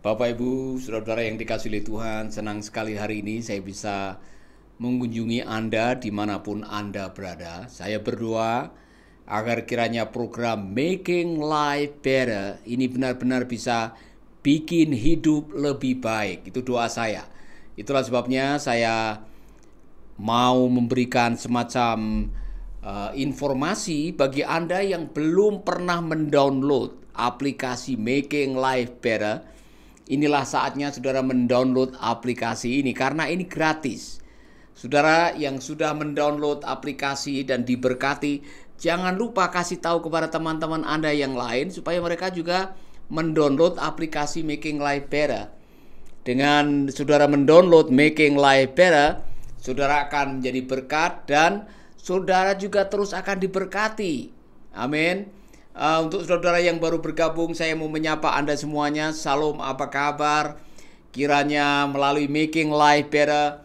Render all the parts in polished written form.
Bapak Ibu, saudara-saudara yang dikasihi oleh Tuhan, senang sekali hari ini saya bisa mengunjungi Anda dimanapun Anda berada. Saya berdoa agar kiranya program Making Life Better ini benar-benar bisa bikin hidup lebih baik. Itu doa saya. Itulah sebabnya saya mau memberikan semacam informasi bagi Anda yang belum pernah mendownload aplikasi Making Life Better. Inilah saatnya saudara mendownload aplikasi ini karena ini gratis. Saudara yang sudah mendownload aplikasi dan diberkati, jangan lupa kasih tahu kepada teman-teman Anda yang lain supaya mereka juga mendownload aplikasi Making Life Better. Dengan saudara mendownload Making Life Better, saudara akan menjadi berkat dan saudara juga terus akan diberkati. Amin. Untuk saudara yang baru bergabung, saya mau menyapa Anda semuanya. Salam, apa kabar? Kiranya melalui Making Life Better,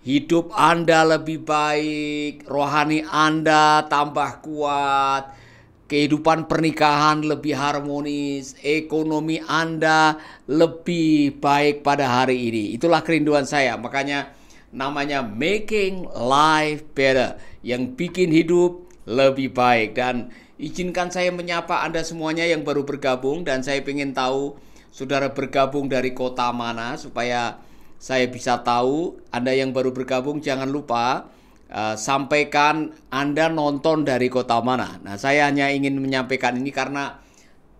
hidup Anda lebih baik, rohani Anda tambah kuat, kehidupan pernikahan lebih harmonis, ekonomi Anda lebih baik pada hari ini. Itulah kerinduan saya. Makanya namanya Making Life Better, yang bikin hidup lebih baik. Dan izinkan saya menyapa Anda semuanya yang baru bergabung, dan saya ingin tahu saudara bergabung dari kota mana supaya saya bisa tahu. Anda yang baru bergabung jangan lupa sampaikan Anda nonton dari kota mana. Nah, saya hanya ingin menyampaikan ini karena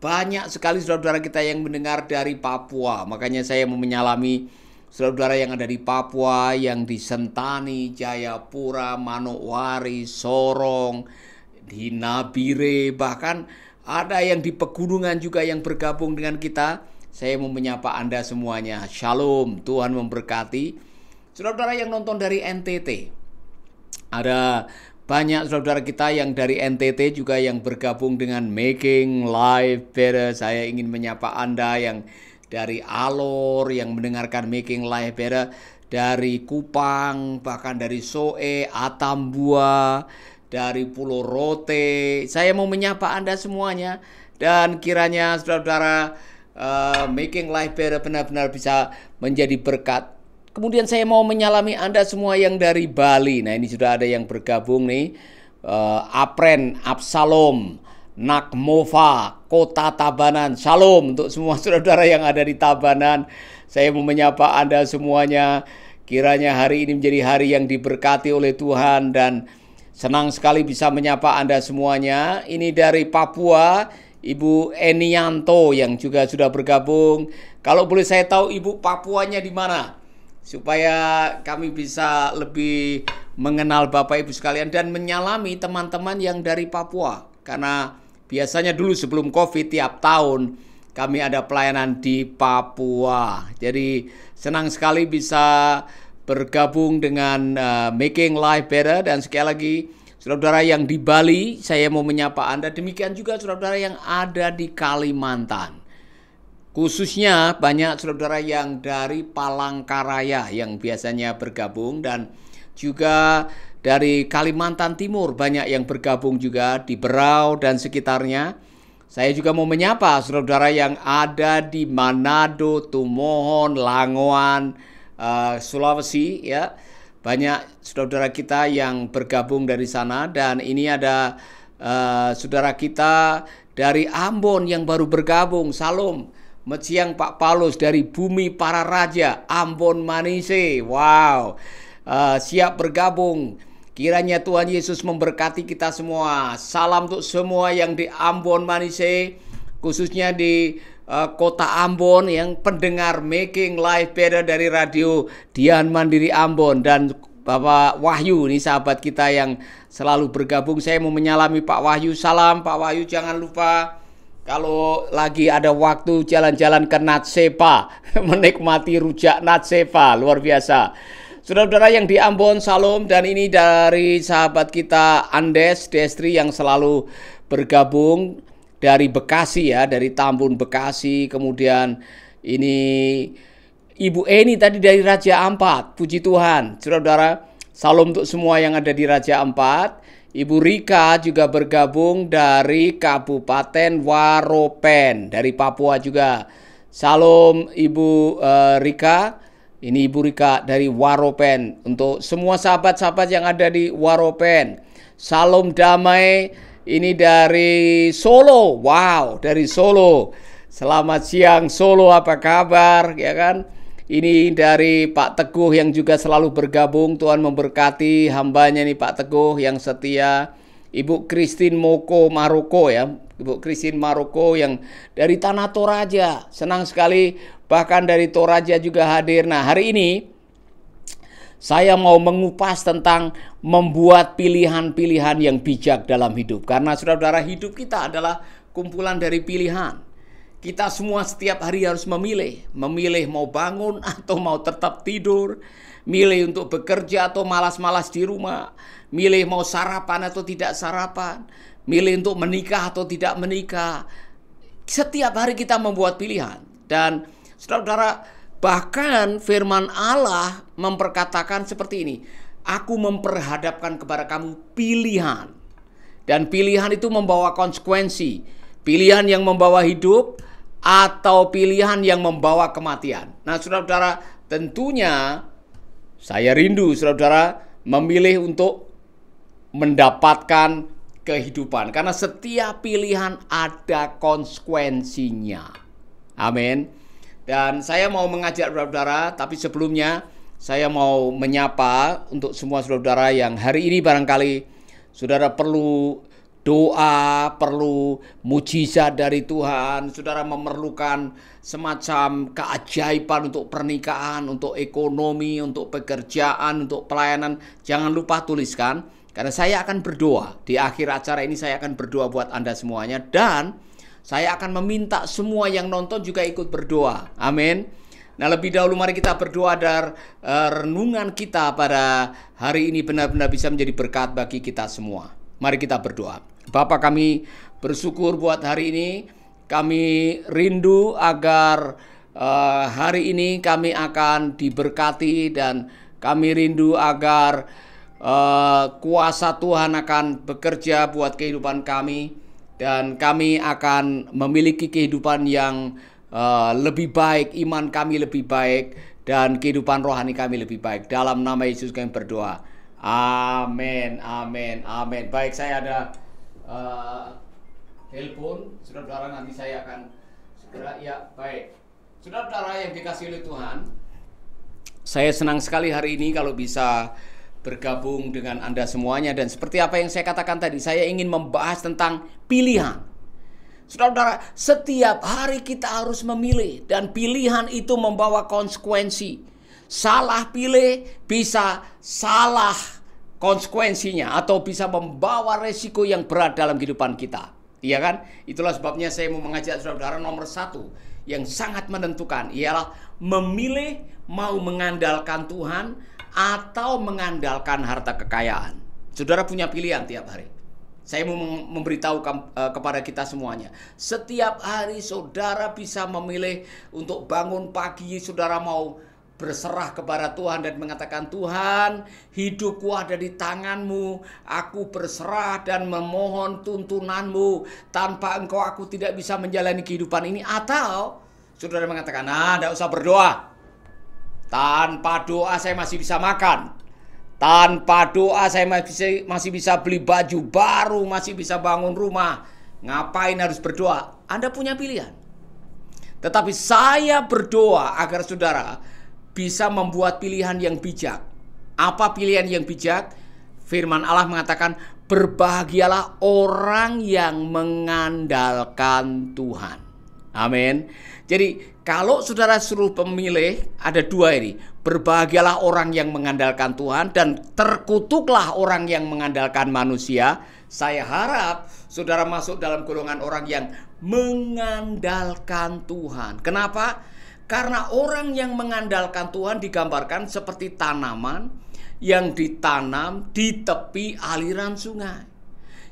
banyak sekali saudara-saudara kita yang mendengar dari Papua. Makanya saya mau menyalami saudara-saudara yang ada di Papua, yang di Sentani, Jayapura, Manokwari, Sorong, di Nabire, bahkan ada yang di pegunungan juga yang bergabung dengan kita. Saya mau menyapa Anda semuanya. Shalom, Tuhan memberkati. Saudara-saudara yang nonton dari NTT, ada banyak saudara kita yang dari NTT juga yang bergabung dengan Making Life Better. Saya ingin menyapa Anda yang dari Alor yang mendengarkan Making Life Better, dari Kupang, bahkan dari Soe, Atambua, dari Pulau Rote. Saya mau menyapa Anda semuanya, dan kiranya saudara-saudara Making Life Better benar-benar bisa menjadi berkat. Kemudian saya mau menyalami Anda semua yang dari Bali. Nah, ini sudah ada yang bergabung nih. Apren, Absalom, Nakmova, Kota Tabanan. Shalom untuk semua saudara-saudara yang ada di Tabanan. Saya mau menyapa Anda semuanya. Kiranya hari ini menjadi hari yang diberkati oleh Tuhan, dan senang sekali bisa menyapa Anda semuanya. Ini dari Papua, Ibu Enianto yang juga sudah bergabung. Kalau boleh saya tahu Ibu Papuanya di mana? Supaya kami bisa lebih mengenal Bapak Ibu sekalian dan menyalami teman-teman yang dari Papua. Karena biasanya dulu sebelum COVID tiap tahun kami ada pelayanan di Papua. Jadi senang sekali bisa bergabung dengan Making Life Better. Dan sekali lagi saudara-saudara yang di Bali, saya mau menyapa Anda. Demikian juga saudara-saudara yang ada di Kalimantan. Khususnya banyak saudara-saudara yang dari Palangkaraya yang biasanya bergabung, dan juga dari Kalimantan Timur banyak yang bergabung juga di Berau dan sekitarnya. Saya juga mau menyapa saudara-saudara yang ada di Manado, Tumohon, Langoan, Sulawesi ya. Banyak saudara-saudara kita yang bergabung dari sana, dan ini ada saudara kita dari Ambon yang baru bergabung. Salam. Meciang Pak Paulus dari Bumi Para Raja, Ambon Manise. Wow, siap bergabung. Kiranya Tuhan Yesus memberkati kita semua. Salam untuk semua yang di Ambon Manise, khususnya di kota Ambon yang pendengar Making Life Better dari radio Dian Mandiri Ambon, dan Bapak Wahyu, ini sahabat kita yang selalu bergabung. Saya mau menyalami Pak Wahyu. Salam Pak Wahyu, jangan lupa kalau lagi ada waktu jalan-jalan ke Natsepa, menikmati rujak Natsepa, luar biasa. Saudara-saudara yang di Ambon, salam. Dan ini dari sahabat kita Andes Destri yang selalu bergabung dari Bekasi ya, dari Tambun Bekasi. Kemudian ini Ibu Eni tadi dari Raja Ampat, puji Tuhan. Saudara-saudara, salam untuk semua yang ada di Raja Ampat. Ibu Rika juga bergabung dari Kabupaten Waropen, dari Papua juga. Salam Ibu Rika. Ini Ibu Rika dari Waropen. Untuk semua sahabat-sahabat yang ada di Waropen. Salam damai. Ini dari Solo. Wow, dari Solo. Selamat siang Solo, apa kabar? Ya kan? Ini dari Pak Teguh yang juga selalu bergabung. Tuhan memberkati hambanya nih Pak Teguh yang setia. Ibu Christine Moko Maroko ya. Ibu Christine Maroko yang dari Tanah Toraja. Senang sekali, bahkan dari Toraja juga hadir. Nah, hari ini saya mau mengupas tentang membuat pilihan-pilihan yang bijak dalam hidup. Karena saudara-saudara, hidup kita adalah kumpulan dari pilihan. Kita semua setiap hari harus memilih. Memilih mau bangun atau mau tetap tidur. Milih untuk bekerja atau malas-malas di rumah. Milih mau sarapan atau tidak sarapan. Milih untuk menikah atau tidak menikah. Setiap hari kita membuat pilihan. Dan saudara-saudara, bahkan firman Allah memperkatakan seperti ini. Aku memperhadapkan kepada kamu pilihan. Dan pilihan itu membawa konsekuensi. Pilihan yang membawa hidup atau pilihan yang membawa kematian. Nah, saudara-saudara, tentunya saya rindu saudara-saudara memilih untuk mendapatkan kehidupan. Karena setiap pilihan ada konsekuensinya. Amin. Dan saya mau mengajak saudara-saudara, tapi sebelumnya saya mau menyapa untuk semua saudara-saudara yang hari ini barangkali saudara perlu doa, perlu mujizat dari Tuhan. Saudara memerlukan semacam keajaiban untuk pernikahan, untuk ekonomi, untuk pekerjaan, untuk pelayanan. Jangan lupa tuliskan. Karena saya akan berdoa. Di akhir acara ini saya akan berdoa buat Anda semuanya. Dan saya akan meminta semua yang nonton juga ikut berdoa. Amin. Nah, lebih dahulu mari kita berdoa agar renungan kita pada hari ini benar-benar bisa menjadi berkat bagi kita semua. Mari kita berdoa. Bapa, kami bersyukur buat hari ini. Kami rindu agar hari ini kami akan diberkati. Dan kami rindu agar kuasa Tuhan akan bekerja buat kehidupan kami. Dan kami akan memiliki kehidupan yang lebih baik. Iman kami lebih baik. Dan kehidupan rohani kami lebih baik. Dalam nama Yesus kami berdoa. Amin, amin, amin. Baik, saya ada telepon. Saudara-saudara, nanti saya akan segera. Ya, baik. Saudara-saudara yang dikasihi oleh Tuhan, saya senang sekali hari ini kalau bisa bergabung dengan Anda semuanya. Dan seperti apa yang saya katakan tadi, saya ingin membahas tentang pilihan. Saudara-saudara, setiap hari kita harus memilih. Dan pilihan itu membawa konsekuensi. Salah pilih bisa salah konsekuensinya. Atau bisa membawa resiko yang berat dalam kehidupan kita. Iya kan? Itulah sebabnya saya mau mengajak saudara-saudara nomor satu yang sangat menentukan. Ialah memilih mau mengandalkan Tuhan atau mengandalkan harta kekayaan. Saudara punya pilihan tiap hari. Saya mau memberitahu kepada kita semuanya. Setiap hari saudara bisa memilih untuk bangun pagi. Saudara mau berserah kepada Tuhan dan mengatakan, Tuhan, hidupku ada di tangan-Mu. Aku berserah dan memohon tuntunan-Mu. Tanpa Engkau aku tidak bisa menjalani kehidupan ini. Atau saudara mengatakan, tidak usah berdoa. Tanpa doa saya masih bisa makan. Tanpa doa saya masih bisa beli baju baru, masih bisa bangun rumah. Ngapain harus berdoa? Anda punya pilihan. Tetapi saya berdoa agar saudara bisa membuat pilihan yang bijak. Apa pilihan yang bijak? Firman Allah mengatakan, berbahagialah orang yang mengandalkan Tuhan. Amin. Jadi kalau saudara suruh pemilih, ada dua ini. Berbahagialah orang yang mengandalkan Tuhan dan terkutuklah orang yang mengandalkan manusia. Saya harap saudara masuk dalam golongan orang yang mengandalkan Tuhan. Kenapa? Karena orang yang mengandalkan Tuhan digambarkan seperti tanaman yang ditanam di tepi aliran sungai.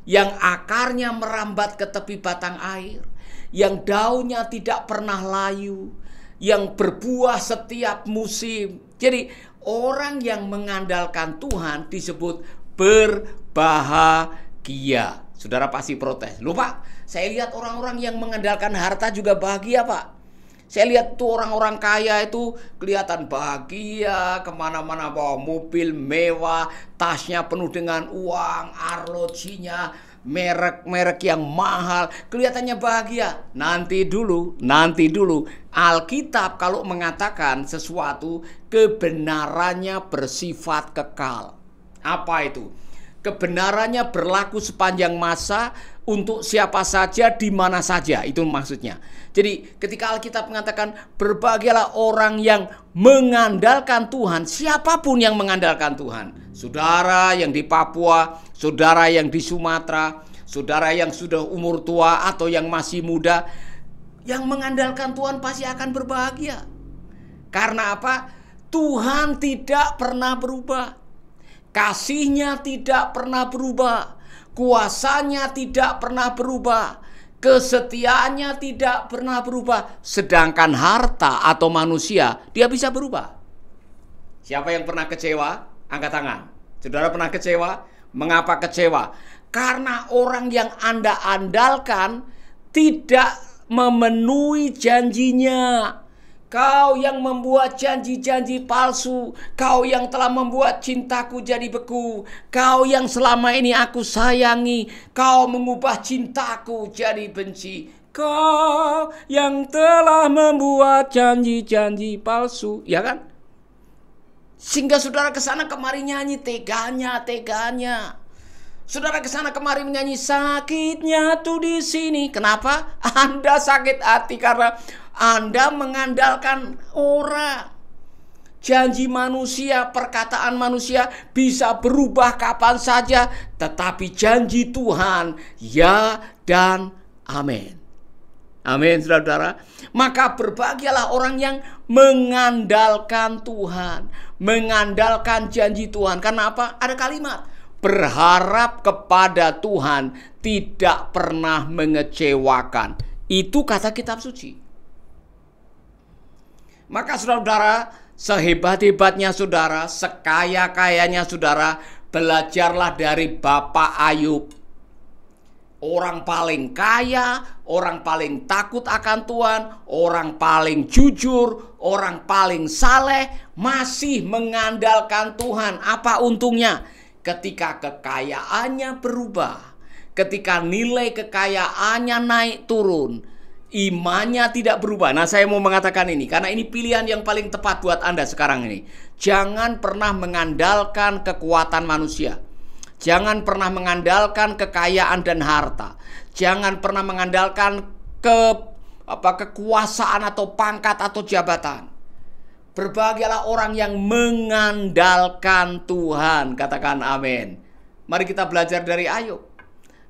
Yang akarnya merambat ke tepi batang air. Yang daunnya tidak pernah layu, yang berbuah setiap musim. Jadi orang yang mengandalkan Tuhan disebut berbahagia. Saudara pasti protes. Loh Pak, saya lihat orang-orang yang mengandalkan harta juga bahagia Pak. Saya lihat tuh orang-orang kaya itu kelihatan bahagia, kemana-mana bawa mobil mewah, tasnya penuh dengan uang, arlojinya, merek-merek yang mahal, kelihatannya bahagia. Nanti dulu. Alkitab kalau mengatakan sesuatu, kebenarannya bersifat kekal. Apa itu? Kebenarannya berlaku sepanjang masa untuk siapa saja, di mana saja. Itu maksudnya. Jadi ketika Alkitab mengatakan berbahagialah orang yang mengandalkan Tuhan, siapapun yang mengandalkan Tuhan. Saudara yang di Papua, saudara yang di Sumatera, saudara yang sudah umur tua atau yang masih muda, yang mengandalkan Tuhan pasti akan berbahagia. Karena apa? Tuhan tidak pernah berubah. Kasih-Nya tidak pernah berubah. Kuasa-Nya tidak pernah berubah. Kesetiaannya tidak pernah berubah. Sedangkan harta atau manusia, dia bisa berubah. Siapa yang pernah kecewa? Angkat tangan. Saudara pernah kecewa? Mengapa kecewa? Karena orang yang Anda andalkan tidak memenuhi janjinya. Kau yang membuat janji-janji palsu, kau yang telah membuat cintaku jadi beku, kau yang selama ini aku sayangi, kau mengubah cintaku jadi benci. Kau yang telah membuat janji-janji palsu, ya kan? Sehingga saudara kesana kemari nyanyi teganya. Saudara kesana kemari menyanyi sakitnya tuh di sini. Kenapa? Anda sakit hati karena Anda mengandalkan orang. Janji manusia, perkataan manusia bisa berubah kapan saja, tetapi janji Tuhan ya dan amin. Amin, saudara-saudara. Maka berbahagialah orang yang mengandalkan Tuhan, mengandalkan janji Tuhan. Karena apa? Ada kalimat, berharap kepada Tuhan tidak pernah mengecewakan. Itu kata kitab suci. Maka saudara-saudara, sehebat-hebatnya saudara, sekaya-kayanya saudara, belajarlah dari Bapak Ayub. Orang paling kaya, orang paling takut akan Tuhan, orang paling jujur, orang paling saleh, masih mengandalkan Tuhan. Apa untungnya? Ketika kekayaannya berubah, ketika nilai kekayaannya naik turun, imannya tidak berubah. Nah, saya mau mengatakan ini karena ini pilihan yang paling tepat buat Anda sekarang ini. Jangan pernah mengandalkan kekuatan manusia. Jangan pernah mengandalkan kekayaan dan harta. Jangan pernah mengandalkan kekuasaan atau pangkat atau jabatan. Berbahagialah orang yang mengandalkan Tuhan. Katakan amin. Mari kita belajar dari Ayub.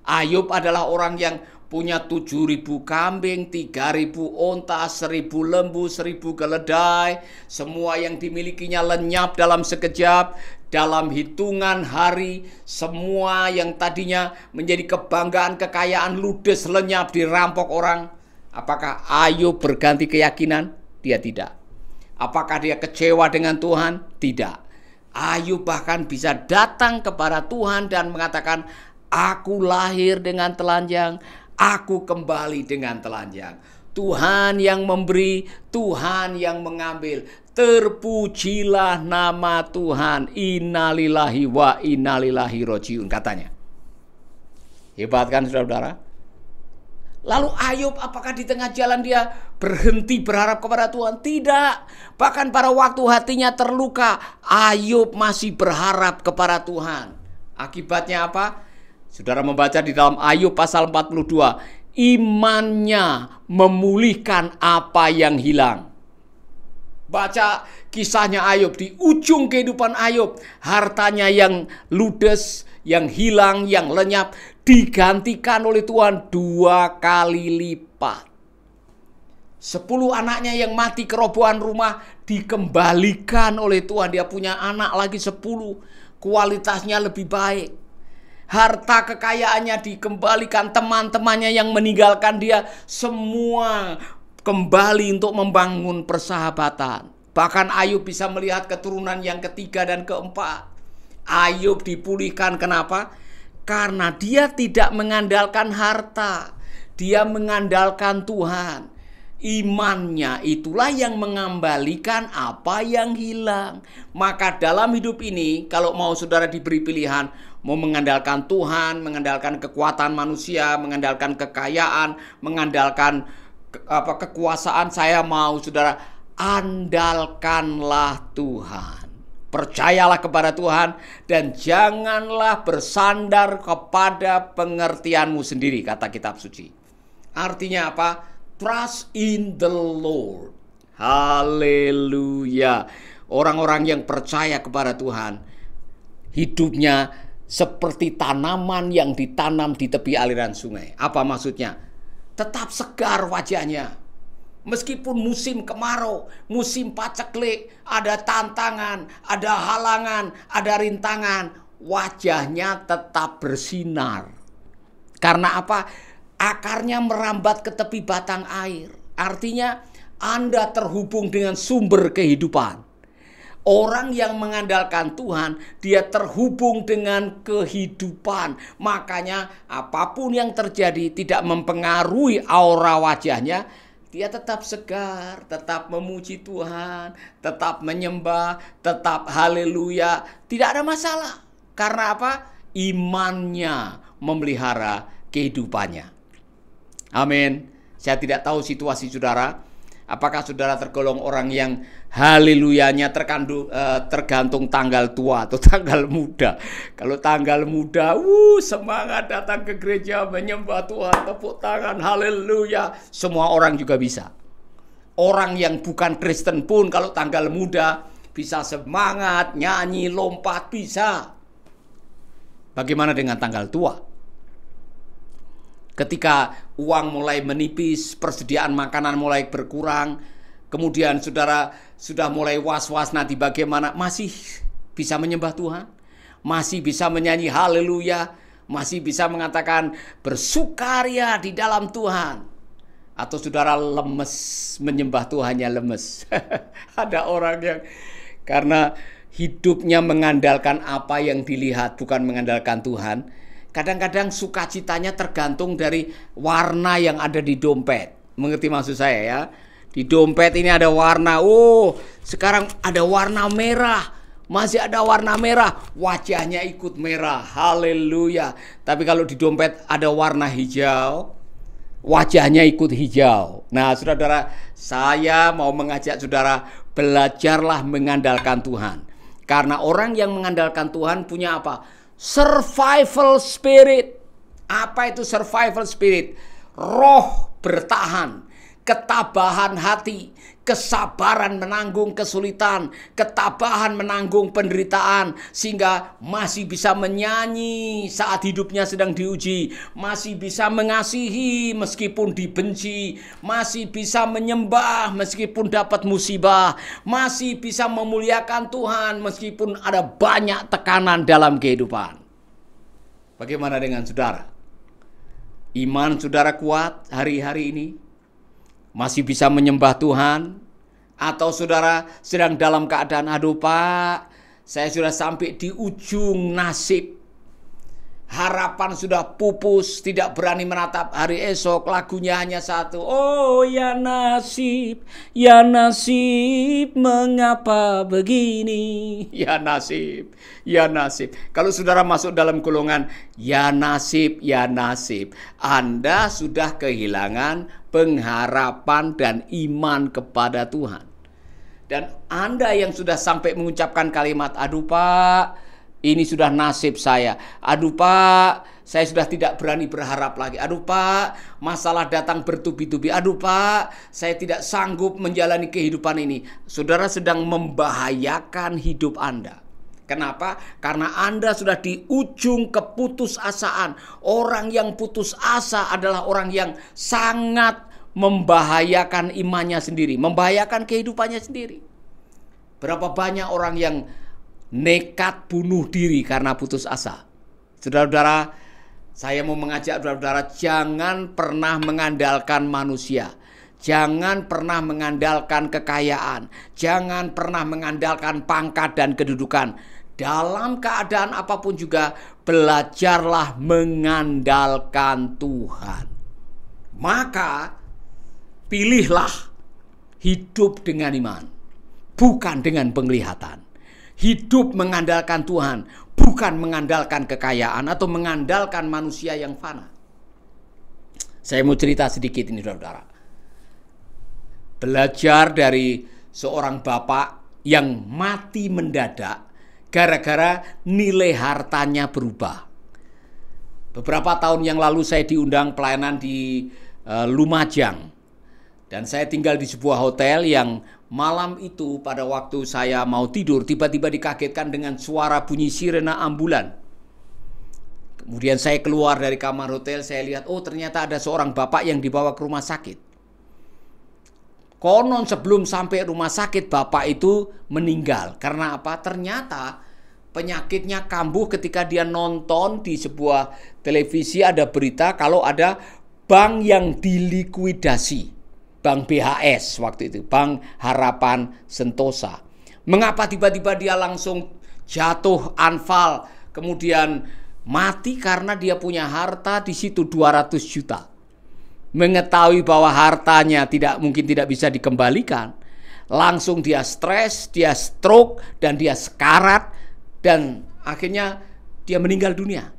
Ayub adalah orang yang punya 7.000 kambing, 3.000 onta, 1.000 lembu, 1.000 keledai. Semua yang dimilikinya lenyap dalam sekejap. Dalam hitungan hari, semua yang tadinya menjadi kebanggaan, kekayaan, ludes, lenyap, dirampok orang. Apakah Ayub berganti keyakinan? Dia tidak. Apakah dia kecewa dengan Tuhan? Tidak. Ayub bahkan bisa datang kepada Tuhan dan mengatakan, aku lahir dengan telanjang, aku kembali dengan telanjang. Tuhan yang memberi, Tuhan yang mengambil. Terpujilah nama Tuhan. Innalillahi wa innalillahi rojiun, katanya. Hebat kan saudara-saudara? Lalu Ayub apakah di tengah jalan dia berhenti berharap kepada Tuhan? Tidak. Bahkan pada waktu hatinya terluka, Ayub masih berharap kepada Tuhan. Akibatnya apa? Saudara membaca di dalam Ayub pasal 42. Imannya memulihkan apa yang hilang. Baca kisahnya Ayub. Di ujung kehidupan Ayub, hartanya yang ludes, yang hilang, yang lenyap, digantikan oleh Tuhan 2 kali lipat. 10 anaknya yang mati kerobohan rumah dikembalikan oleh Tuhan. Dia punya anak lagi 10. Kualitasnya lebih baik. Harta kekayaannya dikembalikan, teman-temannya yang meninggalkan dia semua kembali untuk membangun persahabatan. Bahkan Ayub bisa melihat keturunan yang ketiga dan keempat. Ayub dipulihkan, kenapa? Karena dia tidak mengandalkan harta. Dia mengandalkan Tuhan. Imannya itulah yang mengembalikan apa yang hilang. Maka dalam hidup ini, kalau mau saudara diberi pilihan, mau mengandalkan Tuhan, mengandalkan kekuatan manusia, mengandalkan kekayaan, mengandalkan kekuasaan, saya mau saudara, andalkanlah Tuhan. Percayalah kepada Tuhan dan janganlah bersandar kepada pengertianmu sendiri, kata kitab suci. Artinya apa? Trust in the Lord. Haleluya. Orang-orang yang percaya kepada Tuhan, hidupnya seperti tanaman yang ditanam di tepi aliran sungai. Apa maksudnya? Tetap segar wajahnya. Meskipun musim kemarau, musim paceklik, ada tantangan, ada halangan, ada rintangan, wajahnya tetap bersinar. Karena apa? Akarnya merambat ke tepi batang air. Artinya Anda terhubung dengan sumber kehidupan. Orang yang mengandalkan Tuhan, dia terhubung dengan kehidupan. Makanya apapun yang terjadi tidak mempengaruhi aura wajahnya. Dia tetap segar, tetap memuji Tuhan, tetap menyembah, tetap haleluya. Tidak ada masalah. Karena apa? Imannya memelihara kehidupannya. Amin. Saya tidak tahu situasi saudara. Apakah saudara tergolong orang yang haleluyanya tergantung tanggal tua atau tanggal muda. Kalau tanggal muda, semangat datang ke gereja menyembah Tuhan, tepuk tangan, haleluya. Semua orang juga bisa. Orang yang bukan Kristen pun kalau tanggal muda bisa semangat, nyanyi, lompat, bisa. Bagaimana dengan tanggal tua? Ketika uang mulai menipis, persediaan makanan mulai berkurang, kemudian saudara sudah mulai was-was nanti bagaimana, masih bisa menyembah Tuhan, masih bisa menyanyi haleluya, masih bisa mengatakan bersukaria di dalam Tuhan. Atau saudara lemes, menyembah Tuhannya lemes. Ada orang yang karena hidupnya mengandalkan apa yang dilihat, bukan mengandalkan Tuhan. Kadang-kadang sukacitanya tergantung dari warna yang ada di dompet. Mengerti maksud saya ya? Di dompet ini ada warna. Sekarang ada warna merah. Masih ada warna merah. Wajahnya ikut merah. Haleluya. Tapi kalau di dompet ada warna hijau, wajahnya ikut hijau. Nah, saudara-saudara, saya mau mengajak saudara, belajarlah mengandalkan Tuhan. Karena orang yang mengandalkan Tuhan punya apa? Survival spirit. Apa itu survival spirit? Roh bertahan, ketabahan hati, kesabaran menanggung kesulitan, ketabahan menanggung penderitaan, sehingga masih bisa menyanyi saat hidupnya sedang diuji, masih bisa mengasihi meskipun dibenci, masih bisa menyembah meskipun dapat musibah, masih bisa memuliakan Tuhan meskipun ada banyak tekanan dalam kehidupan. Bagaimana dengan saudara? Iman saudara kuat hari-hari ini? Masih bisa menyembah Tuhan? Atau saudara sedang dalam keadaan, aduh Pak, saya sudah sampai di ujung nasib. Harapan sudah pupus, tidak berani menatap hari esok, lagunya hanya satu. Oh ya nasib, mengapa begini? Ya nasib, ya nasib. Kalau saudara masuk dalam golongan ya nasib, Anda sudah kehilangan pengharapan dan iman kepada Tuhan. Dan Anda yang sudah sampai mengucapkan kalimat, aduh Pak, ini sudah nasib saya. Aduh Pak, saya sudah tidak berani berharap lagi. Aduh Pak, masalah datang bertubi-tubi. Aduh Pak, saya tidak sanggup menjalani kehidupan ini. Saudara sedang membahayakan hidup Anda. Kenapa? Karena Anda sudah di ujung keputusasaan. Orang yang putus asa adalah orang yang sangat membahayakan imannya sendiri, membahayakan kehidupannya sendiri. Berapa banyak orang yang nekat bunuh diri karena putus asa. Saudara-saudara, saya mau mengajak saudara-saudara, jangan pernah mengandalkan manusia. Jangan pernah mengandalkan kekayaan. Jangan pernah mengandalkan pangkat dan kedudukan. Dalam keadaan apapun juga, belajarlah mengandalkan Tuhan. Maka Pilihlah hidup dengan iman, bukan dengan penglihatan. Hidup mengandalkan Tuhan, bukan mengandalkan kekayaan atau mengandalkan manusia yang fana. Saya mau cerita sedikit ini, saudara. Belajar dari seorang bapak yang mati mendadak gara-gara nilai hartanya berubah. Beberapa tahun yang lalu saya diundang pelayanan di Lumajang. Dan saya tinggal di sebuah hotel yang malam itu pada waktu saya mau tidur tiba-tiba dikagetkan dengan suara bunyi sirena ambulan. Kemudian saya keluar dari kamar hotel, saya lihat ternyata ada seorang bapak yang dibawa ke rumah sakit. Konon sebelum sampai rumah sakit bapak itu meninggal. Karena apa? Ternyata penyakitnya kambuh ketika dia nonton di sebuah televisi ada berita kalau ada bank yang dilikuidasi. Bank BHS waktu itu, Bank Harapan Sentosa. Mengapa tiba-tiba dia langsung jatuh anfal, kemudian mati? Karena dia punya harta di situ 200 juta. Mengetahui bahwa hartanya mungkin tidak bisa dikembalikan, langsung dia stres, dia stroke, dan dia sekarat, dan akhirnya dia meninggal dunia.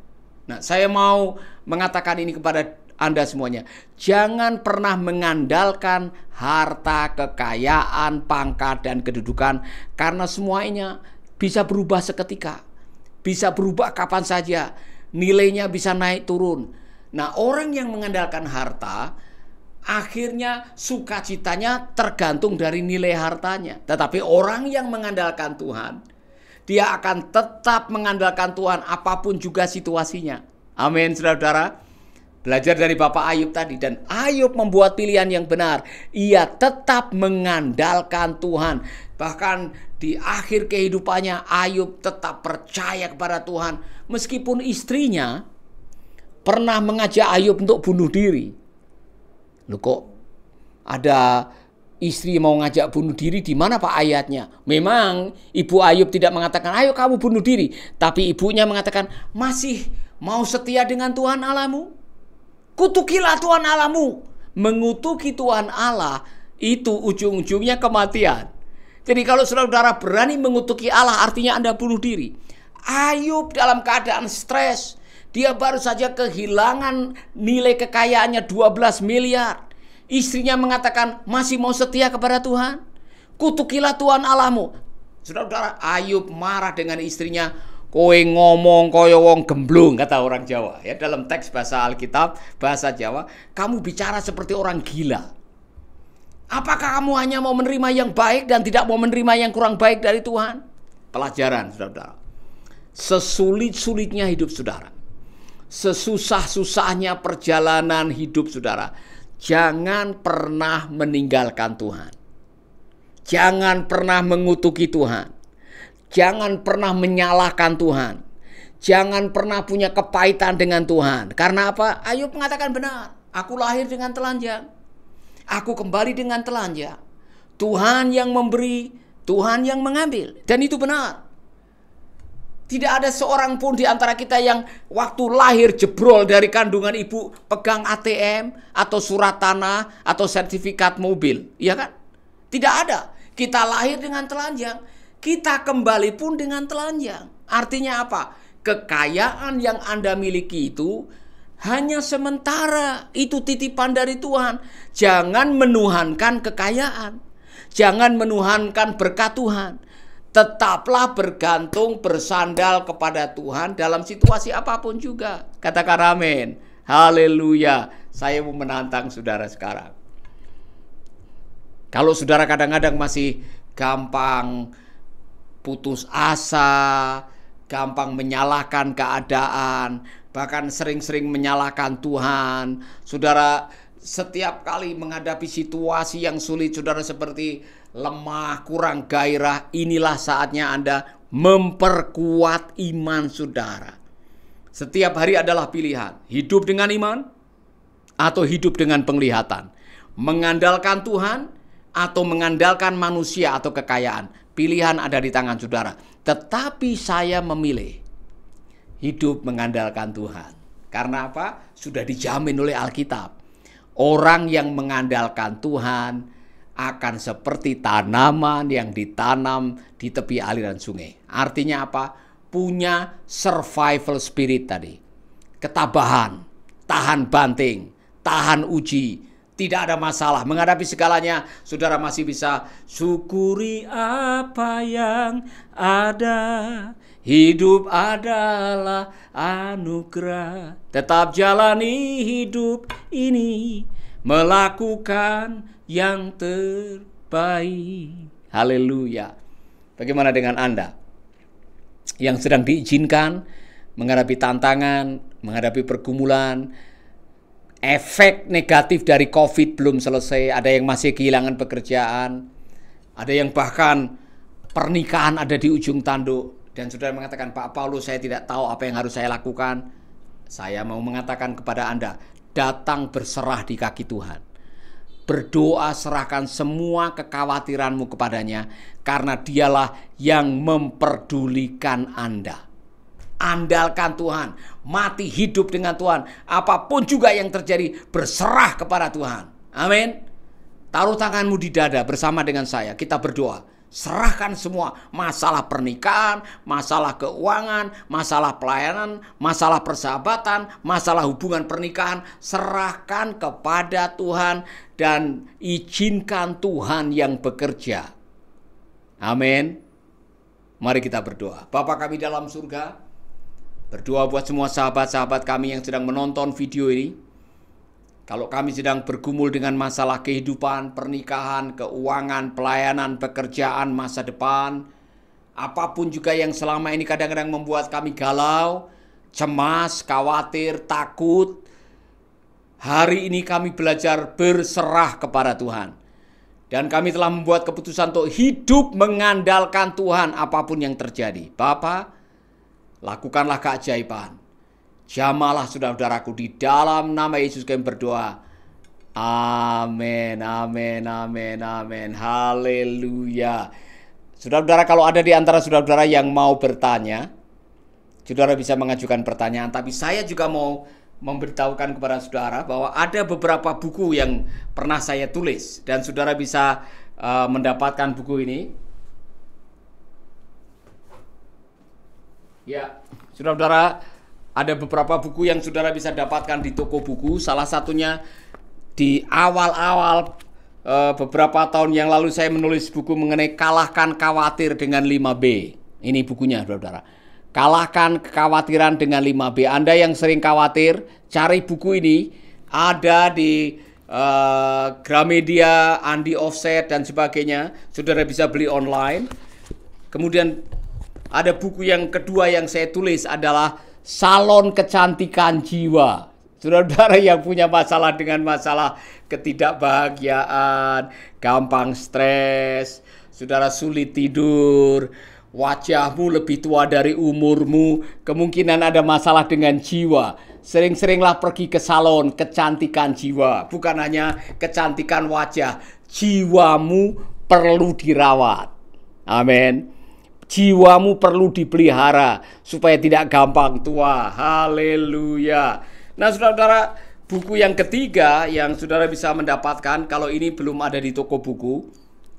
Nah, saya mau mengatakan ini kepada Anda semuanya, jangan pernah mengandalkan harta, kekayaan, pangkat, dan kedudukan, karena semuanya bisa berubah seketika, bisa berubah kapan saja, nilainya bisa naik turun. Nah, orang yang mengandalkan harta, akhirnya sukacitanya tergantung dari nilai hartanya. Tetapi orang yang mengandalkan Tuhan, dia akan tetap mengandalkan Tuhan apapun juga situasinya. Amin, saudara-saudara. Belajar dari Bapak Ayub tadi, dan Ayub membuat pilihan yang benar. Ia tetap mengandalkan Tuhan. Bahkan di akhir kehidupannya Ayub tetap percaya kepada Tuhan. Meskipun istrinya pernah mengajak Ayub untuk bunuh diri. Loh, kok ada istri mau ngajak bunuh diri? Di mana Pak ayatnya? Memang ibu Ayub tidak mengatakan ayo kamu bunuh diri, tapi ibunya mengatakan masih mau setia dengan Tuhan Allahmu? Kutukilah Tuhan Allahmu. Mengutuki Tuhan Allah itu ujung-ujungnya kematian. Jadi kalau saudara berani mengutuki Allah, artinya Anda bunuh diri. Ayub dalam keadaan stres. Dia baru saja kehilangan nilai kekayaannya 12 miliar. Istrinya mengatakan masih mau setia kepada Tuhan. Kutukilah Tuhan Allahmu. Saudara, Ayub marah dengan istrinya. Kowe ngomong koyo wong gemblung, kata orang Jawa. Ya, dalam teks bahasa Alkitab, bahasa Jawa, kamu bicara seperti orang gila. Apakah kamu hanya mau menerima yang baik dan tidak mau menerima yang kurang baik dari Tuhan? Pelajaran, saudara. Sesulit-sulitnya hidup saudara, sesusah-susahnya perjalanan hidup saudara, jangan pernah meninggalkan Tuhan. Jangan pernah mengutuki Tuhan. Jangan pernah menyalahkan Tuhan. Jangan pernah punya kepahitan dengan Tuhan. Karena apa? Ayub mengatakan benar. Aku lahir dengan telanjang. Aku kembali dengan telanjang. Tuhan yang memberi, Tuhan yang mengambil. Dan itu benar. Tidak ada seorang pun di antara kita yang waktu lahir jebrol dari kandungan ibu pegang ATM atau surat tanah atau sertifikat mobil. Iya kan? Tidak ada. Kita lahir dengan telanjang. Kita kembali pun dengan telanjang. Artinya apa? Kekayaan yang Anda miliki itu hanya sementara. Itu titipan dari Tuhan. Jangan menuhankan kekayaan. Jangan menuhankan berkat Tuhan. Tetaplah bergantung, bersandar kepada Tuhan dalam situasi apapun juga. Katakan amin. Haleluya. Saya mau menantang saudara sekarang. Kalau saudara kadang-kadang masih gampang putus asa, gampang menyalahkan keadaan, bahkan sering-sering menyalahkan Tuhan. Saudara setiap kali menghadapi situasi yang sulit, saudara seperti lemah, kurang gairah, inilah saatnya Anda memperkuat iman saudara. Setiap hari adalah pilihan, hidup dengan iman atau hidup dengan penglihatan. Mengandalkan Tuhan atau mengandalkan manusia atau kekayaan. Pilihan ada di tangan saudara. Tetapi saya memilih hidup mengandalkan Tuhan. Karena apa? Sudah dijamin oleh Alkitab. Orang yang mengandalkan Tuhan akan seperti tanaman yang ditanam di tepi aliran sungai. Artinya apa? Punya survival spirit tadi. Ketabahan, tahan banting, tahan uji. Tidak ada masalah. Menghadapi segalanya, saudara masih bisa syukuri apa yang ada. Hidup adalah anugerah. Tetap jalani hidup ini, melakukan yang terbaik. Haleluya. Bagaimana dengan Anda yang sedang diizinkan menghadapi tantangan, menghadapi pergumulan, efek negatif dari COVID belum selesai, ada yang masih kehilangan pekerjaan, ada yang bahkan pernikahan ada di ujung tanduk, dan saudara mengatakan, Pak Paulus, saya tidak tahu apa yang harus saya lakukan. Saya mau mengatakan kepada Anda, datang berserah di kaki Tuhan. Berdoa, serahkan semua kekhawatiranmu kepadanya, karena dialah yang memperdulikan Anda. Andalkan Tuhan, mati hidup dengan Tuhan. Apapun juga yang terjadi, berserah kepada Tuhan. Amin. Taruh tanganmu di dada bersama dengan saya. Kita berdoa. Serahkan semua masalah pernikahan, masalah keuangan, masalah pelayanan, masalah persahabatan, masalah hubungan pernikahan. Serahkan kepada Tuhan dan izinkan Tuhan yang bekerja. Amin. Mari kita berdoa. Bapa kami dalam surga, berdoa buat semua sahabat-sahabat kami yang sedang menonton video ini. Kalau kami sedang bergumul dengan masalah kehidupan, pernikahan, keuangan, pelayanan, pekerjaan, masa depan, apapun juga yang selama ini kadang-kadang membuat kami galau, cemas, khawatir, takut, hari ini kami belajar berserah kepada Tuhan. Dan kami telah membuat keputusan untuk hidup mengandalkan Tuhan apapun yang terjadi. Bapa, lakukanlah keajaiban. Jamalah saudara-saudaraku, di dalam nama Yesus kami berdoa. Amin, amin, amin, amin. Haleluya. Saudara-saudara, kalau ada di antara saudara-saudara yang mau bertanya, saudara bisa mengajukan pertanyaan. Tapi saya juga mau memberitahukan kepada saudara bahwa ada beberapa buku yang pernah saya tulis. Dan saudara bisa mendapatkan buku ini. Ya, saudara-saudara, ada beberapa buku yang saudara bisa dapatkan di toko buku. Salah satunya di awal-awal beberapa tahun yang lalu saya menulis buku mengenai kalahkan khawatir dengan 5B. Ini bukunya, saudara-saudara. Kalahkan kekhawatiran dengan 5B. Anda yang sering khawatir, cari buku ini. Ada di Gramedia, Andi Offset, dan sebagainya. Saudara bisa beli online. Kemudian ada buku yang kedua yang saya tulis adalah Salon Kecantikan Jiwa. Saudara-saudara yang punya masalah dengan masalah ketidakbahagiaan, gampang stres, saudara sulit tidur, wajahmu lebih tua dari umurmu, kemungkinan ada masalah dengan jiwa. Sering-seringlah pergi ke salon kecantikan jiwa. Bukan hanya kecantikan wajah, jiwamu perlu dirawat. Amin. Jiwamu perlu dipelihara supaya tidak gampang tua. Haleluya. Nah, saudara-saudara, buku yang ketiga yang saudara bisa mendapatkan, kalau ini belum ada di toko buku,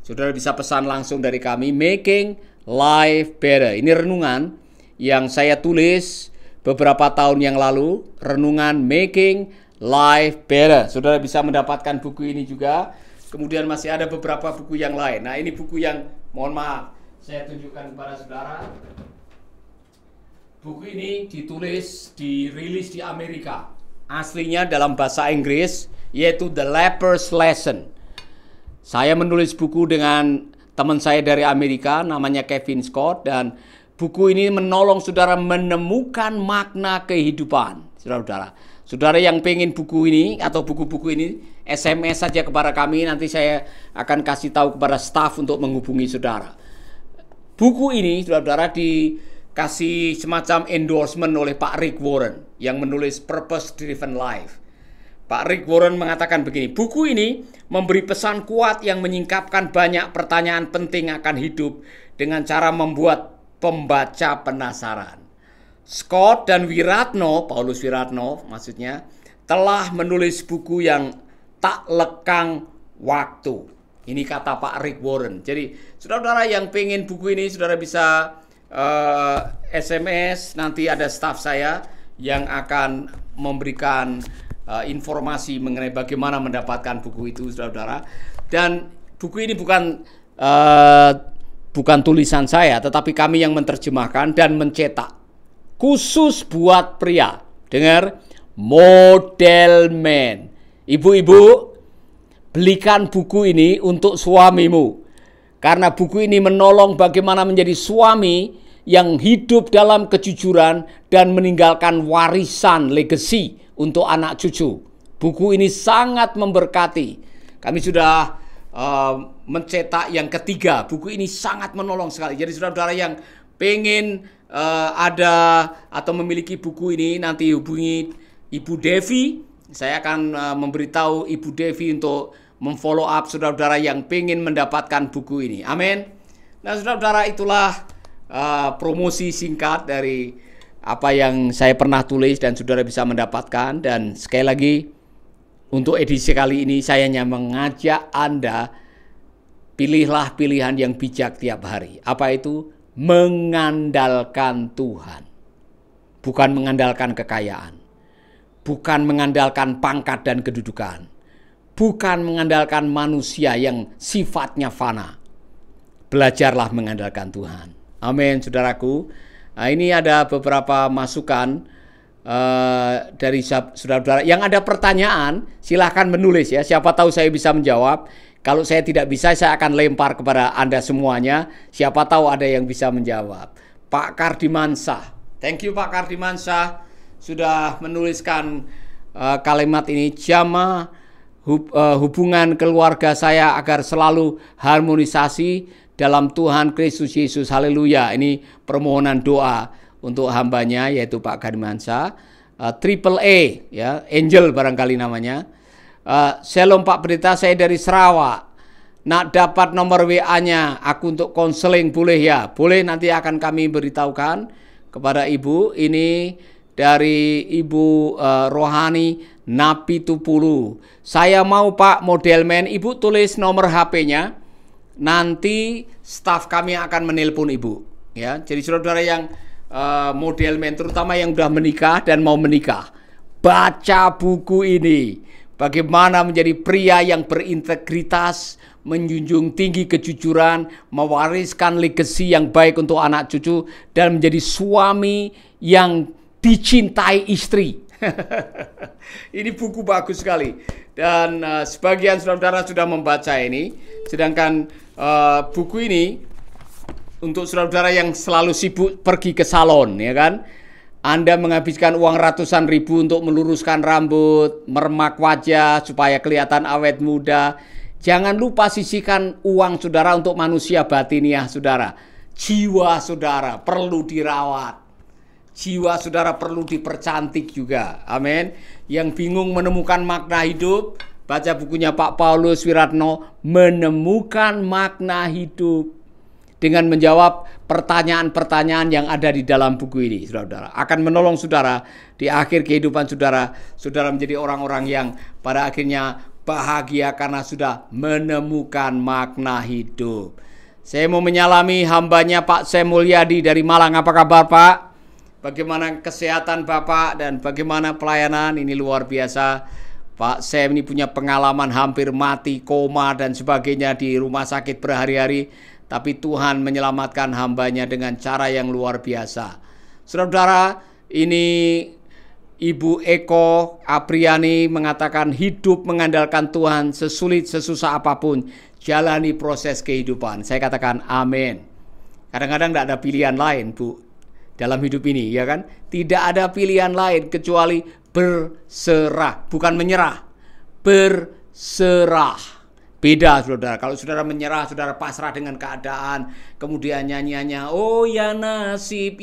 saudara bisa pesan langsung dari kami, Making Life Better. Ini renungan yang saya tulis beberapa tahun yang lalu, renungan Making Life Better. Saudara bisa mendapatkan buku ini juga. Kemudian masih ada beberapa buku yang lain. Nah, ini buku yang, mohon maaf, saya tunjukkan kepada saudara. Buku ini dirilis di Amerika. Aslinya dalam bahasa Inggris, yaitu The Leper's Lesson. Saya menulis buku dengan teman saya dari Amerika, namanya Kevin Scott. Dan buku ini menolong saudara menemukan makna kehidupan. Saudara-saudara, saudara yang pengen buku ini atau buku-buku ini, SMS saja kepada kami. Nanti saya akan kasih tahu kepada staf untuk menghubungi saudara. Buku ini, saudara-saudara, dikasih semacam endorsement oleh Pak Rick Warren yang menulis Purpose Driven Life. Pak Rick Warren mengatakan begini, buku ini memberi pesan kuat yang menyingkapkan banyak pertanyaan penting akan hidup dengan cara membuat pembaca penasaran. Scott dan Wiratno, Paulus Wiratno maksudnya, telah menulis buku yang tak lekang waktu. Ini kata Pak Rick Warren. Jadi saudara-saudara yang pengen buku ini, saudara bisa SMS, nanti ada staf saya yang akan memberikan informasi mengenai bagaimana mendapatkan buku itu, saudara-saudara. Dan buku ini bukan tulisan saya, tetapi kami yang menerjemahkan dan mencetak khusus buat pria. Dengar, Model Man. Ibu-ibu, belikan buku ini untuk suamimu. Karena buku ini menolong bagaimana menjadi suami yang hidup dalam kejujuran dan meninggalkan warisan legacy untuk anak cucu. Buku ini sangat memberkati. Kami sudah mencetak yang ketiga. Buku ini sangat menolong sekali. Jadi saudara-saudara yang pengen ada atau memiliki buku ini, nanti hubungi Ibu Devi. Saya akan memberitahu Ibu Devi untuk memfollow up saudara-saudara yang pengen mendapatkan buku ini. Amin. Nah, saudara-saudara, itulah promosi singkat dari apa yang saya pernah tulis dan saudara bisa mendapatkan. Dan sekali lagi, untuk edisi kali ini saya hanya mengajak Anda, pilihlah pilihan yang bijak tiap hari. Apa itu? Mengandalkan Tuhan. Bukan mengandalkan kekayaan. Bukan mengandalkan pangkat dan kedudukan. Bukan mengandalkan manusia yang sifatnya fana. Belajarlah mengandalkan Tuhan. Amin, saudaraku. Nah, ini ada beberapa masukan dari saudara-saudara. Yang ada pertanyaan, silahkan menulis ya. Siapa tahu saya bisa menjawab. Kalau saya tidak bisa, saya akan lempar kepada Anda semuanya. Siapa tahu ada yang bisa menjawab. Pak Kardimansah. Thank you Pak Kardimansah. Sudah menuliskan kalimat ini. Jamaah hubungan keluarga saya agar selalu harmonisasi dalam Tuhan Kristus Yesus. Haleluya. Ini permohonan doa untuk hambanya, yaitu Pak Kardimansah. Triple A, ya, Angel barangkali namanya. Shalom Pak Pendeta, saya dari Sarawak. Nak dapat nomor WA-nya aku untuk konseling, boleh ya? Boleh, nanti akan kami beritahukan kepada Ibu. Ini dari Ibu Rohani Napi Tupulu. Saya mau Pak Model Man. Ibu tulis nomor HP-nya. Nanti staf kami akan menelpon Ibu. Ya, jadi saudara-saudara yang Model Man, terutama yang sudah menikah dan mau menikah, baca buku ini. Bagaimana menjadi pria yang berintegritas, menjunjung tinggi kejujuran, mewariskan legacy yang baik untuk anak cucu, dan menjadi suami yang dicintai istri. Ini buku bagus sekali. Dan sebagian saudara-saudara sudah membaca ini. Sedangkan buku ini untuk saudara-saudara yang selalu sibuk pergi ke salon, ya kan? Anda menghabiskan uang ratusan ribu untuk meluruskan rambut, meremak wajah supaya kelihatan awet muda. Jangan lupa sisihkan uang saudara untuk manusia batiniah saudara. Jiwa saudara perlu dirawat. Jiwa saudara perlu dipercantik juga. Amin. Yang bingung menemukan makna hidup, baca bukunya Pak Paulus Wiratno, Menemukan Makna Hidup. Dengan menjawab pertanyaan-pertanyaan yang ada di dalam buku ini, saudara-saudara, akan menolong saudara di akhir kehidupan saudara. Saudara menjadi orang-orang yang pada akhirnya bahagia karena sudah menemukan makna hidup. Saya mau menyalami hambanya Pak Sam Mulyadi dari Malang. Apa kabar Pak? Bagaimana kesehatan Bapak dan bagaimana pelayanan? Ini luar biasa. Pak Sam ini punya pengalaman hampir mati, koma dan sebagainya di rumah sakit berhari-hari. Tapi Tuhan menyelamatkan hambanya dengan cara yang luar biasa. Saudara-saudara, ini Ibu Eko Apriani mengatakan hidup mengandalkan Tuhan sesulit sesusah apapun. Jalani proses kehidupan. Saya katakan amin. Kadang-kadang tidak ada pilihan lain, Bu, dalam hidup ini, ya kan? Tidak ada pilihan lain kecuali berserah. Bukan menyerah, berserah. Beda saudara, kalau saudara menyerah, saudara pasrah dengan keadaan, kemudian nyanyiannya, oh ya nasib,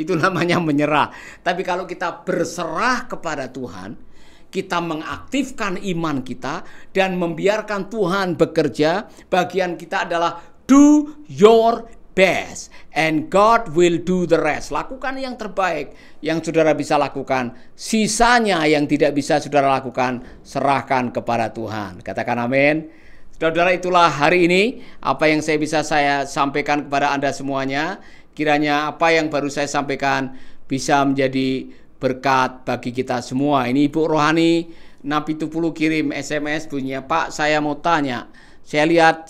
itu namanya menyerah. Tapi kalau kita berserah kepada Tuhan, kita mengaktifkan iman kita dan membiarkan Tuhan bekerja, bagian kita adalah do your best and God will do the rest. Lakukan yang terbaik yang saudara bisa lakukan. Sisanya yang tidak bisa saudara lakukan, serahkan kepada Tuhan. Katakan amin. Saudara, itulah hari ini apa yang saya sampaikan kepada Anda semuanya. Kiranya apa yang baru saya sampaikan bisa menjadi berkat bagi kita semua. Ini Ibu Rohani Napi Tupulu kirim SMS bunyinya, Pak, saya mau tanya. Saya lihat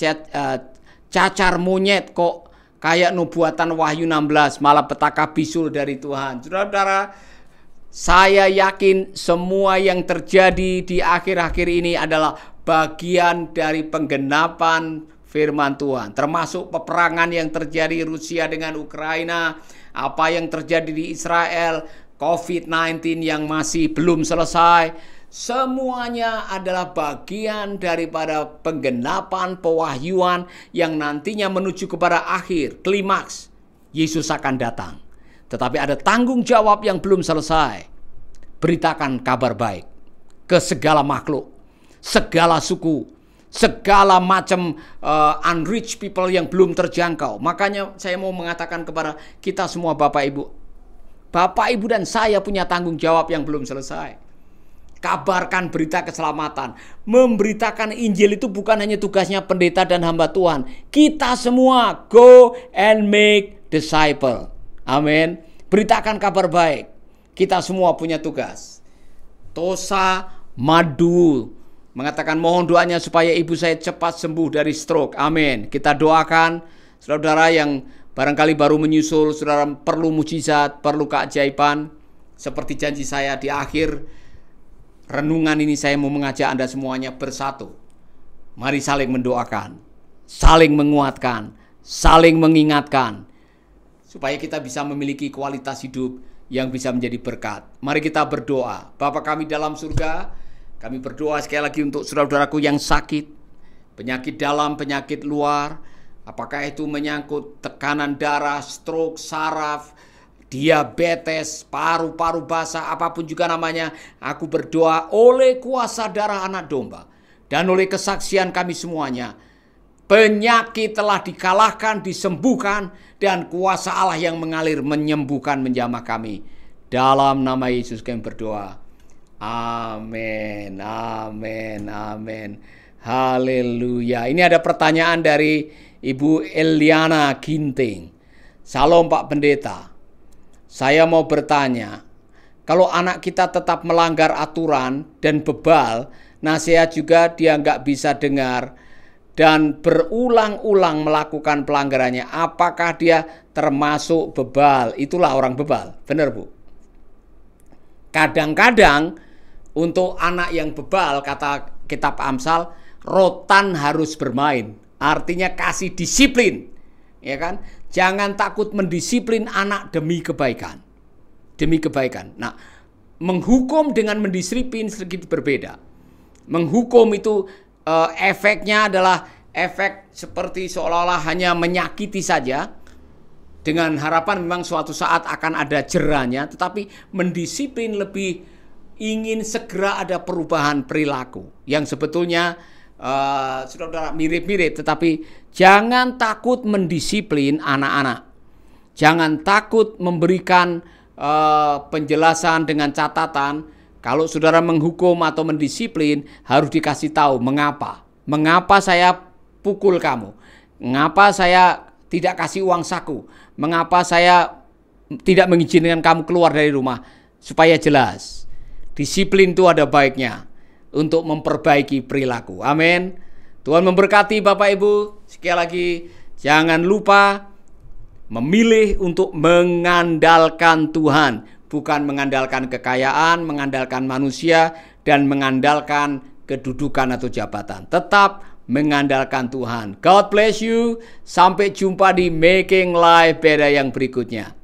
cacar monyet kok kayak nubuatan Wahyu 16, malah petaka bisul dari Tuhan. Saudara-saudara, saya yakin semua yang terjadi di akhir-akhir ini adalah bagian dari penggenapan firman Tuhan, termasuk peperangan yang terjadi Rusia dengan Ukraina, apa yang terjadi di Israel, COVID-19 yang masih belum selesai. Semuanya adalah bagian daripada penggenapan pewahyuan yang nantinya menuju kepada akhir, klimaks. Yesus akan datang. Tetapi ada tanggung jawab yang belum selesai. Beritakan kabar baik ke segala makhluk, segala suku, segala macam unreached people yang belum terjangkau. Makanya saya mau mengatakan kepada kita semua, Bapak Ibu dan saya punya tanggung jawab yang belum selesai. Kabarkan berita keselamatan. Memberitakan Injil itu bukan hanya tugasnya pendeta dan hamba Tuhan. Kita semua go and make disciple. Amin. Beritakan kabar baik. Kita semua punya tugas. Tosa Madu mengatakan mohon doanya supaya ibu saya cepat sembuh dari stroke. Amin. Kita doakan saudara yang barangkali baru menyusul, saudara perlu mujizat, perlu keajaiban. Seperti janji saya di akhir renungan ini, saya mau mengajak Anda semuanya bersatu. Mari saling mendoakan, saling menguatkan, saling mengingatkan, supaya kita bisa memiliki kualitas hidup yang bisa menjadi berkat. Mari kita berdoa. Bapa kami dalam surga, kami berdoa sekali lagi untuk saudara-saudaraku yang sakit, penyakit dalam, penyakit luar, apakah itu menyangkut tekanan darah, stroke, saraf, diabetes, paru-paru basah, apapun juga namanya. Aku berdoa oleh kuasa darah anak domba dan oleh kesaksian kami semuanya, penyakit telah dikalahkan, disembuhkan, dan kuasa Allah yang mengalir menyembuhkan, menjamah kami. Dalam nama Yesus kami berdoa. Amin, amin, amin. Haleluya. Ini ada pertanyaan dari Ibu Eliana Ginting. Salam Pak Pendeta. Saya mau bertanya, kalau anak kita tetap melanggar aturan dan bebal, nasihat juga dia nggak bisa dengar, dan berulang-ulang melakukan pelanggarannya, apakah dia termasuk bebal? Itulah orang bebal, benar Bu? Kadang-kadang untuk anak yang bebal, kata kitab Amsal, rotan harus bermain. Artinya kasih disiplin, ya kan? Jangan takut mendisiplin anak demi kebaikan. Demi kebaikan. Nah, menghukum dengan mendisiplin sedikit berbeda. Menghukum itu efeknya adalah efek seperti seolah-olah hanya menyakiti saja, dengan harapan memang suatu saat akan ada jerahnya, tetapi mendisiplin lebih ingin segera ada perubahan perilaku yang sebetulnya saudara mirip-mirip, tetapi jangan takut mendisiplin anak-anak. Jangan takut memberikan penjelasan dengan catatan. Kalau saudara menghukum atau mendisiplin, harus dikasih tahu mengapa. Mengapa saya pukul kamu? Mengapa saya tidak kasih uang saku? Mengapa saya tidak mengizinkan kamu keluar dari rumah? Supaya jelas. Disiplin itu ada baiknya untuk memperbaiki perilaku. Amin. Tuhan memberkati Bapak Ibu. Sekali lagi, jangan lupa memilih untuk mengandalkan Tuhan, bukan mengandalkan kekayaan, mengandalkan manusia, dan mengandalkan kedudukan atau jabatan. Tetap mengandalkan Tuhan. God bless you. Sampai jumpa di Making Life Better yang berikutnya.